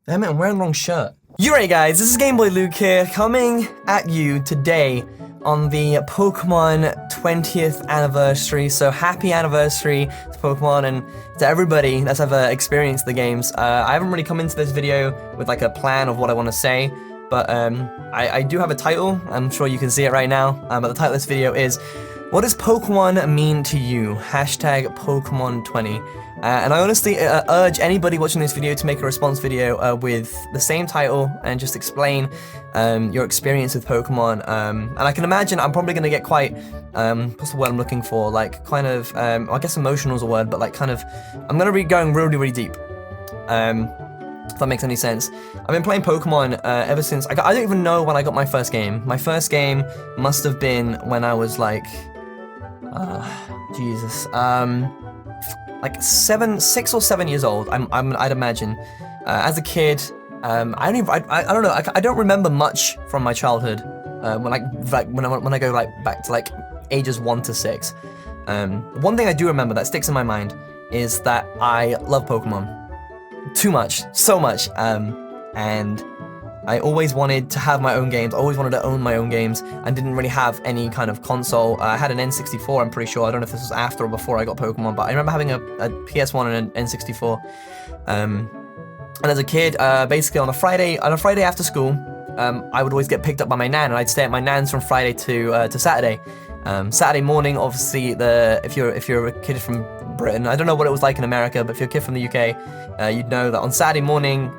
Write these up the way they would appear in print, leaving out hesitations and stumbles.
Damn it, I'm wearing the wrong shirt. You right, guys, this is GameboyLuke here, coming at you today on the Pokemon 20th anniversary. So happy anniversary to Pokemon and to everybody that's ever experienced the games. I haven't really come into this video with like a plan of what I want to say, but I do have a title. I'm sure you can see it right now, but the title of this video is, what does Pokemon mean to you? Hashtag Pokemon 20. And I honestly urge anybody watching this video to make a response video with the same title and just explain your experience with Pokemon. And I can imagine I'm probably going to get quite, what's the word I'm looking for? Like, kind of, I guess emotional is a word, but like kind of, I'm going to be going really, really deep. If that makes any sense. I've been playing Pokemon ever since, I don't even know when I got my first game. My first game must have been when I was like, Jesus, like 6 or 7 years old. I'd imagine. As a kid, I don't know. I don't remember much from my childhood. When I go like back to like ages 1 to 6. One thing I do remember that sticks in my mind is that I love Pokemon too much, so much, and I always wanted to have my own games. I always wanted to own my own games and didn't really have any kind of console. I had an N64, I'm pretty sure. I don't know if this was after or before I got Pokemon, but I remember having a PS1 and an N64. And as a kid, basically on a Friday after school, I would always get picked up by my nan, and I'd stay at my nan's from Friday to Saturday. Saturday morning, obviously, if you're a kid from Britain, I don't know what it was like in America, but if you're a kid from the UK, you'd know that on Saturday morning,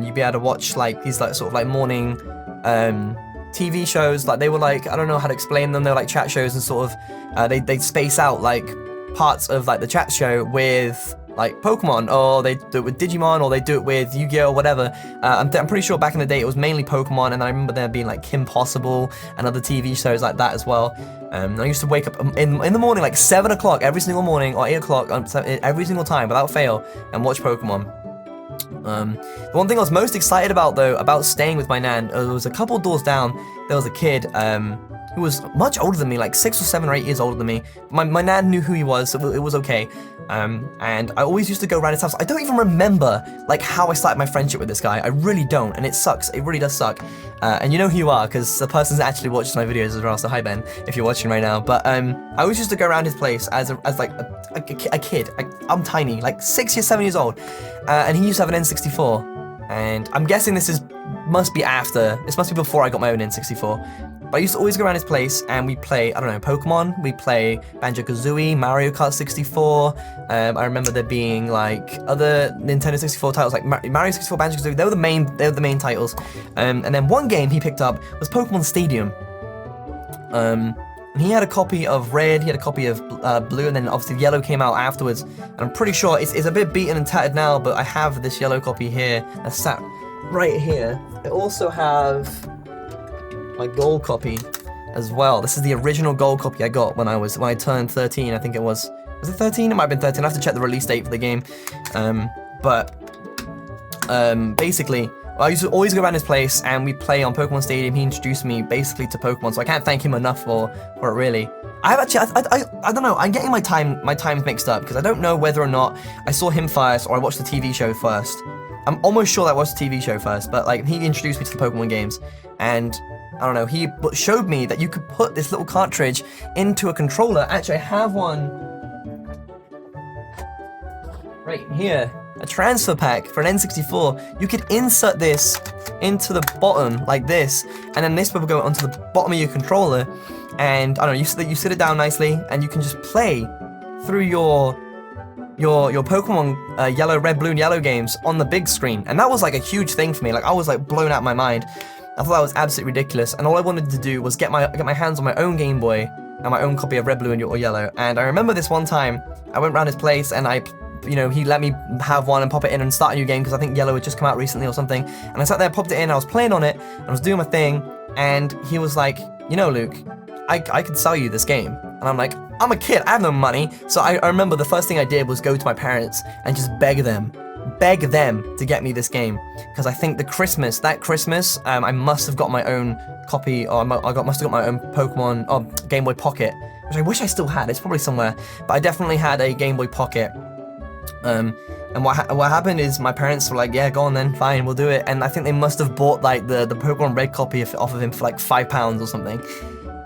you'd be able to watch like these like sort of like morning TV shows. Like they were like, I don't know how to explain them. They were like chat shows, and sort of they'd space out like parts of like the chat show with like Pokemon, or they do it with Digimon, or they do it with Yu-Gi-Oh, or whatever. I'm pretty sure back in the day it was mainly Pokemon, and I remember there being like Kim Possible and other TV shows like that as well. I used to wake up in the morning, like 7 o'clock every single morning, or 8 o'clock every single time without fail, and watch Pokemon. The one thing I was most excited about though, about staying with my nan, was a couple doors down, there was a kid who was much older than me, like 6 or 7 or 8 years older than me. My nan knew who he was, so it was okay. And I always used to go around his house. I don't even remember like how I started my friendship with this guy. I really don't, and it sucks. It really does suck. And you know who you are, because the person's actually watches my videos as well. So hi Ben, if you're watching right now. But I always used to go around his place as like a kid. I'm tiny, like 6 or 7 years old, and he used to have an N64. And I'm guessing this must be before I got my own N64. But I used to always go around his place and we'd play, I don't know, Pokemon, we'd play Banjo-Kazooie, Mario Kart 64, I remember there being like other Nintendo 64 titles like Mario 64, Banjo-Kazooie, they were the main titles. And then one game he picked up was Pokemon Stadium. And he had a copy of Red, he had a copy of Blue, and then obviously Yellow came out afterwards. And I'm pretty sure it's a bit beaten and tattered now, but I have this yellow copy here that's sat right here. I also have my gold copy as well. This is the original gold copy I got when I turned 13. I think it was it 13? It might have been 13. I have to check the release date for the game. Basically, I used to always go around his place and we play on Pokemon Stadium. He introduced me basically to Pokemon, so I can't thank him enough for it really. I don't know, I'm getting my times mixed up because I don't know whether or not I saw him first or I watched the TV show first. I'm almost sure that I watched the TV show first, but like he introduced me to the Pokemon games, and I don't know, he showed me that you could put this little cartridge into a controller. Actually, I have one right here, a transfer pack for an N64. You could insert this into the bottom like this, and then this will go onto the bottom of your controller, and I don't know, you sit it down nicely, and you can just play through your Pokemon yellow, red, blue, and yellow games on the big screen. And that was like a huge thing for me. Like I was like blown out of my mind. I thought that was absolutely ridiculous, and all I wanted to do was get my hands on my own Game Boy and my own copy of Red, Blue, and Yellow. And I remember this one time, I went around his place and he let me have one and pop it in and start a new game because I think Yellow had just come out recently or something. And I sat there, popped it in, I was playing on it, and I was doing my thing, and he was like, you know, Luke, I could sell you this game. And I'm like, I'm a kid, I have no money. So I remember the first thing I did was go to my parents and just beg them to get me this game, because I think that Christmas, I must have got my own copy, or must have got my own Pokemon Game Boy Pocket, which I wish I still had. It's probably somewhere, but I definitely had a Game Boy Pocket. And what happened is my parents were like, yeah, go on then, fine, we'll do it. And I think they must have bought like the Pokemon Red copy off of him for like £5 or something.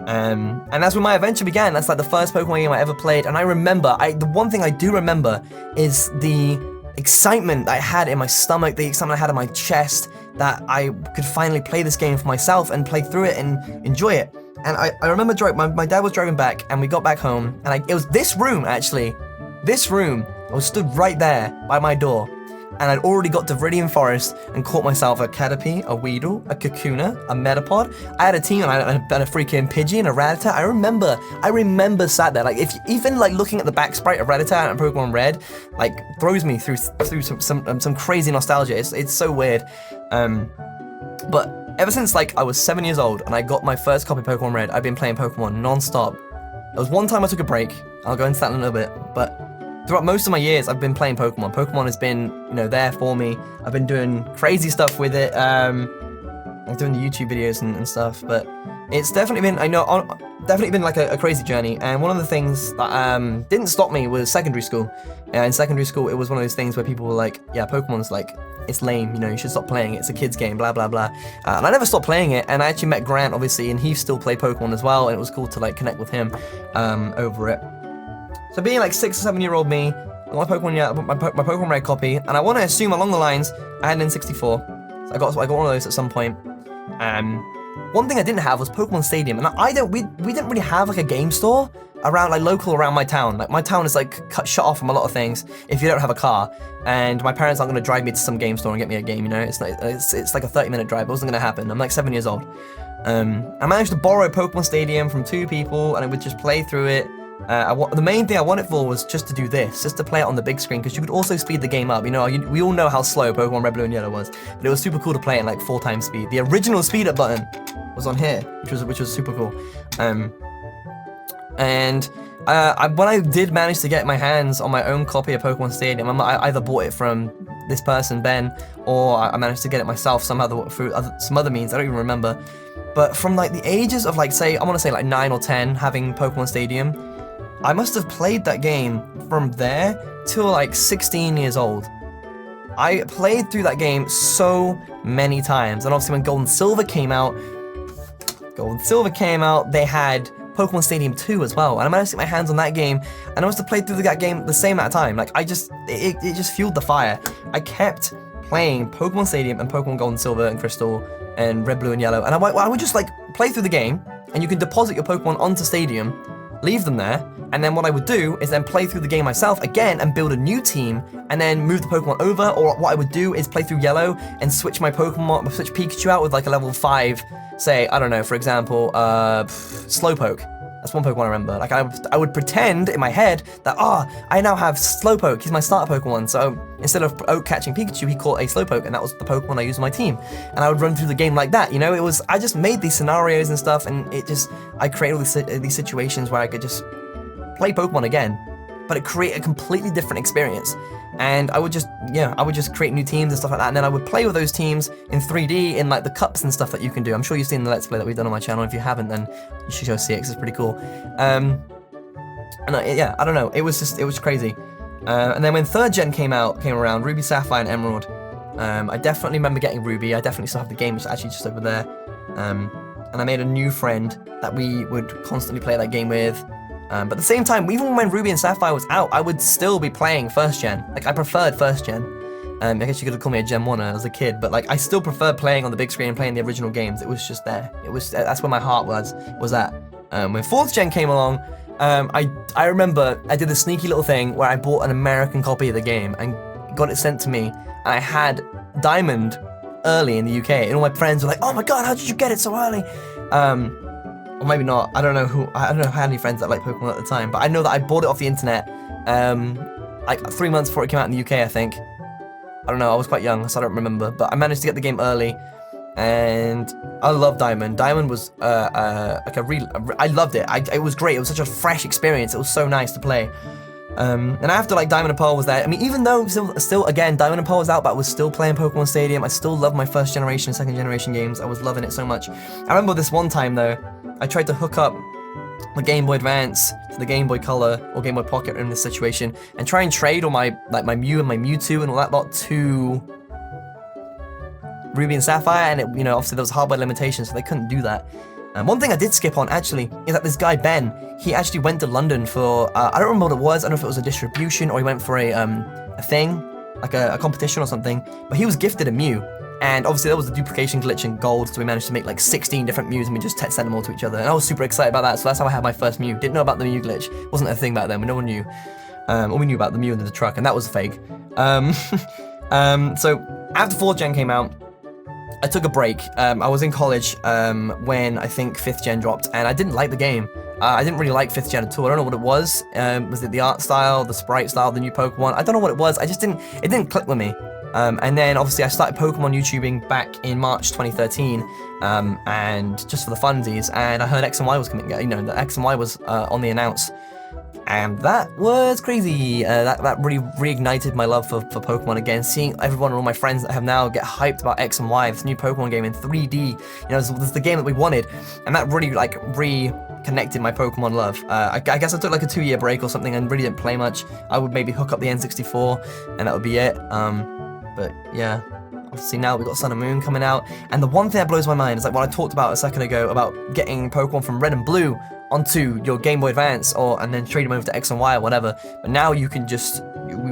And that's when my adventure began. That's like the first Pokemon game I ever played. And I remember, the one thing I do remember is the excitement I had in my stomach, the excitement I had in my chest, that I could finally play this game for myself and play through it and enjoy it. And I remember my dad was driving back, and we got back home, and it was this room, actually. This room, I was stood right there by my door, and I'd already got to Viridian Forest and caught myself a Caterpie, a Weedle, a Kakuna, a Metapod. I had a team, and I had a freaking Pidgey and a Rattata. I remember sat there, like, if even like looking at the back sprite of Rattata and Pokemon Red, like, throws me through some crazy nostalgia. It's so weird. But ever since like I was 7 years old and I got my first copy of Pokemon Red, I've been playing Pokemon non-stop. There was one time I took a break. I'll go into that in a little bit, but throughout most of my years, I've been playing Pokemon. Pokemon has been, there for me. I've been doing crazy stuff with it. I'm doing the YouTube videos and stuff, but it's definitely been, like a crazy journey. And one of the things that didn't stop me was secondary school. In secondary school, it was one of those things where people were like, yeah, Pokemon's like, it's lame, you should stop playing it, it's a kid's game, blah, blah, blah. And I never stopped playing it, and I actually met Grant, obviously, and he still played Pokemon as well, and it was cool to, like, connect with him over it. So being, like, 6 or 7-year-old me, I got my Pokemon Red copy, and I want to assume along the lines, I had an N64, so I got one of those at some point. One thing I didn't have was Pokemon Stadium, and we didn't really have, like, a game store around my town. Like, my town is like shut off from a lot of things if you don't have a car, and my parents aren't going to drive me to some game store and get me a game, it's like a 30-minute drive. It wasn't going to happen. I'm like 7 years old. I managed to borrow Pokemon Stadium from 2 people, and I would just play through it. The main thing I wanted for was just to do this, just to play it on the big screen, because you could also speed the game up. We all know how slow Pokemon Red, Blue, and Yellow was, but it was super cool to play it in like 4 times speed. The original speed up button was on here, which was super cool. And when I did manage to get my hands on my own copy of Pokemon Stadium, I either bought it from this person, Ben, or I managed to get it myself through some other means. I don't even remember. But from like the ages of like, I want to say like 9 or 10, having Pokemon Stadium, I must have played that game from there till like 16 years old. I played through that game so many times, and obviously when Gold and Silver came out, they had Pokemon Stadium 2 as well, and I managed to get my hands on that game, and I must have played through that game the same amount of time. Like, it just fueled the fire. I kept playing Pokemon Stadium and Pokemon Gold and Silver and Crystal and Red, Blue, and Yellow, and I would just like play through the game, and you can deposit your Pokemon onto Stadium, leave them there, and then what I would do is then play through the game myself again and build a new team, and then move the Pokemon over. Or what I would do is play through Yellow and switch Pikachu out with like a level 5, say, I don't know, for example, Slowpoke. That's one Pokemon I remember. Like, I would pretend in my head that, I now have Slowpoke, he's my starter Pokemon. So instead of Oak catching Pikachu, he caught a Slowpoke, and that was the Pokemon I used on my team. And I would run through the game like that, I just made these scenarios and stuff, and I created all these situations where I could just play Pokemon again, but it created a completely different experience. And I would just create new teams and stuff like that, and then I would play with those teams in 3D in like the cups and stuff that you can do. I'm sure you've seen the Let's Play that we've done on my channel. If you haven't, then you should go see it, 'cause it's pretty cool. I don't know, it was crazy. And then when 3rd gen came around, Ruby, Sapphire, and Emerald, I definitely remember getting Ruby. I definitely still have the game, it's actually just over there. And I made a new friend that we would constantly play that game with. But at the same time, even when Ruby and Sapphire was out, I would still be playing 1st gen. Like, I preferred 1st gen. I guess you could call me a Gen 1er as a kid, but like, I still preferred playing on the big screen and playing the original games. It was just there. That's where my heart was at. When 4th gen came along, I remember I did a sneaky little thing where I bought an American copy of the game and got it sent to me, and I had Diamond early in the UK, and all my friends were like, "Oh my god, how did you get it so early?" Or maybe not. I don't know how many friends that like Pokemon at the time, but I know that I bought it off the internet, like 3 months before it came out in the UK, I think. I don't know, I was quite young, so I don't remember, but I managed to get the game early, and I love Diamond. Diamond was I loved it. It was great. It was such a fresh experience. It was so nice to play. And after like Diamond and Pearl was there, I mean, even though still again Diamond and Pearl was out, but I was still playing Pokemon Stadium. I still loved my 1st generation and 2nd generation games. I was loving it so much. I remember this one time though, I tried to hook up the Game Boy Advance to the Game Boy Color or Game Boy Pocket in this situation, and try and trade all my my Mew and my Mewtwo and all that lot to Ruby and Sapphire, and it, you know, obviously there was hardware limitations, so they couldn't do that. And one thing I did skip on, actually, is that this guy, Ben, he actually went to London for, I don't remember what it was, I don't know if it was a distribution, or he went for a thing, like a competition or something, but he was gifted a Mew. And obviously there was a duplication glitch in gold, so we managed to make like 16 different Mews, and we just sent them all to each other. And I was super excited about that, so that's how I had my first Mew. Didn't know about the Mew glitch, wasn't a thing back then, but no one knew. All we knew about the Mew under the truck, and that was fake. So after 4th Gen came out, I took a break. I was in college when I think 5th Gen dropped, and I didn't like the game. I didn't really like 5th Gen at all. I don't know what it was. Was it the art style, the sprite style, the new Pokemon? I don't know what it was. It didn't click with me. And then obviously I started Pokemon YouTubing back in March 2013, and just for the funsies, and I heard X and Y was coming, you know, the X and Y was on the announce. And that was crazy. That really reignited my love for Pokemon again. Seeing everyone and all my friends that I have now get hyped about X and Y, this new Pokemon game in 3D. You know, this is the game that we wanted, and that really like reconnected my Pokemon love. I guess I took like a 2-year break or something and really didn't play much. I would maybe hook up the N64, and that would be it. But yeah. Obviously now we've got Sun and Moon coming out, and the one thing that blows my mind is like what I talked about a second ago about getting Pokemon from Red and Blue onto your Game Boy Advance, and then trade them over to X and Y or whatever. But now you can just,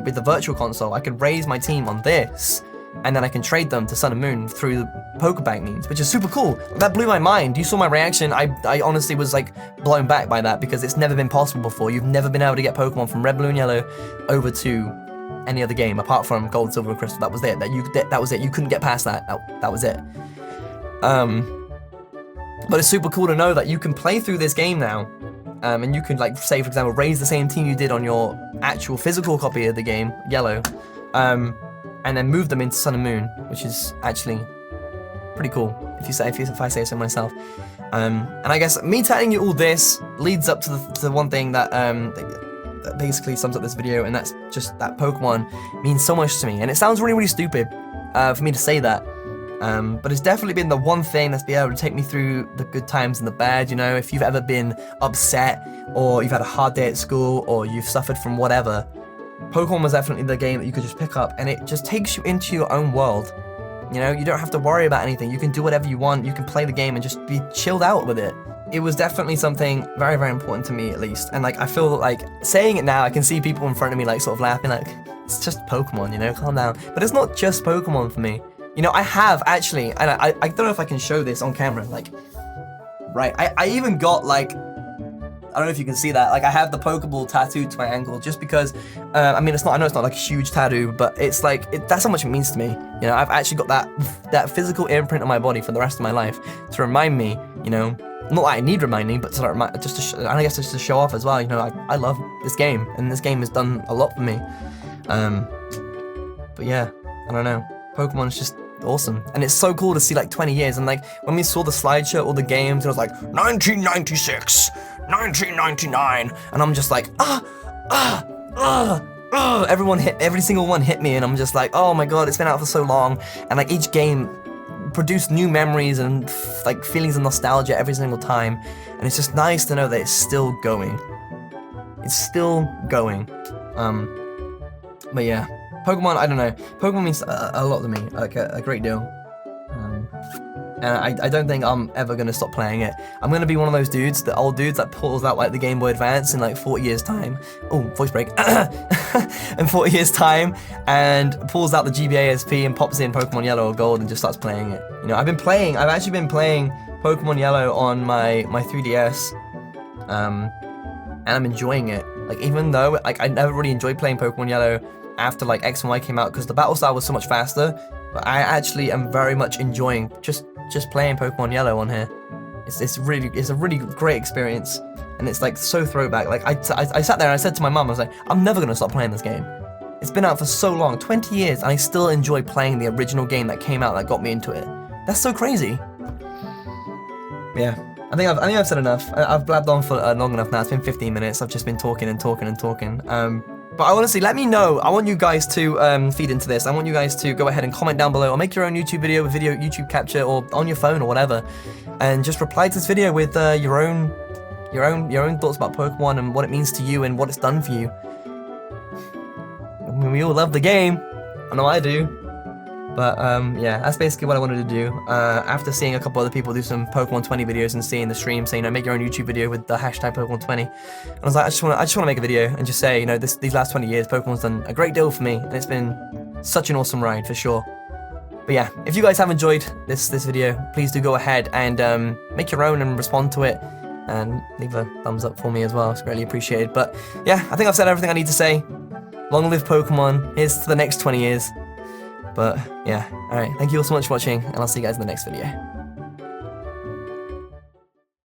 with the Virtual Console, I can raise my team on this, and then I can trade them to Sun and Moon through the Pokebank means, which is super cool. That blew my mind. You saw my reaction. I honestly was like blown back by that, because it's never been possible before. You've never been able to get Pokemon from Red, Blue, and Yellow over to any other game apart from Gold, Silver, and Crystal. That was it. That was it. You couldn't get past that. That was it. But it's super cool to know that you can play through this game now, and you can, like, say for example, raise the same team you did on your actual physical copy of the game, Yellow, and then move them into Sun and Moon, which is actually pretty cool if I say so myself. And I guess me telling you all this leads up to the one thing that that basically sums up this video, and that's just that Pokemon means so much to me. And it sounds really, really stupid for me to say that, but it's definitely been the one thing that's been able to take me through the good times and the bad. You know, if you've ever been upset, or you've had a hard day at school, or you've suffered from whatever, Pokemon was definitely the game that you could just pick up, and it just takes you into your own world. You know, you don't have to worry about anything. You can do whatever you want. You can play the game and just be chilled out with it. It was definitely something very, very important to me, at least. And like, I feel like saying it now, I can see people in front of me like sort of laughing, like, it's just Pokemon, you know, calm down. But it's not just Pokemon for me. You know, I have actually, and I don't know if I can show this on camera, like, right, I even got like, I don't know if you can see that, like I have the Pokeball tattooed to my ankle, just because, I mean, I know it's not like a huge tattoo, but it's like, that's how much it means to me. You know, I've actually got that physical imprint on my body for the rest of my life to remind me, you know, not that I need reminding, but to like, I guess just to show off as well. You know, I love this game, and this game has done a lot for me. But yeah, I don't know. Pokemon's just awesome, and it's so cool to see like 20 years. And like when we saw the slideshow, all the games, it was like 1996, 1999, and I'm just like every single one hit me, and I'm just like, oh my god, it's been out for so long, and like each game produced new memories and like feelings of nostalgia every single time, and it's just nice to know that it's still going. It's still going. But yeah, Pokemon, I don't know. Pokemon means a lot to me, like a great deal. And I don't think I'm ever gonna stop playing it. I'm gonna be one of those dudes, the old dudes that pulls out like the Game Boy Advance in like 40 years time. Oh, voice break. In 40 years time, and pulls out the GBA SP and pops in Pokemon Yellow or Gold and just starts playing it. You know, I've actually been playing Pokemon Yellow on my 3DS, and I'm enjoying it. Like, even though like I never really enjoyed playing Pokemon Yellow after like X and Y came out, because the battle style was so much faster, but I actually am very much enjoying just playing Pokemon Yellow on here. It's a really great experience, and it's like so throwback. Like I sat there and I said to my mum, I was like, I'm never gonna stop playing this game. It's been out for so long, 20 years, and I still enjoy playing the original game that came out that got me into it. That's so crazy. Yeah, I think I've said enough. I've blabbed on for long enough now. It's been 15 minutes. I've just been talking and talking and talking. But honestly, let me know. I want you guys to feed into this. I want you guys to go ahead and comment down below, or make your own YouTube video with YouTube capture, or on your phone or whatever, and just reply to this video with your own your own thoughts about Pokemon and what it means to you and what it's done for you. I mean, we all love the game. I know I do. But yeah, that's basically what I wanted to do. After seeing a couple other people do some Pokemon 20 videos and seeing the stream saying, make your own YouTube video with the hashtag Pokemon 20. And I was like, I just want to make a video and just say, these last 20 years, Pokemon's done a great deal for me, and it's been such an awesome ride for sure. But yeah, if you guys have enjoyed this video, please do go ahead and make your own and respond to it, and leave a thumbs up for me as well. It's greatly appreciated. But yeah, I think I've said everything I need to say. Long live Pokemon. Here's to the next 20 years. But yeah, alright, thank you all so much for watching, and I'll see you guys in the next video.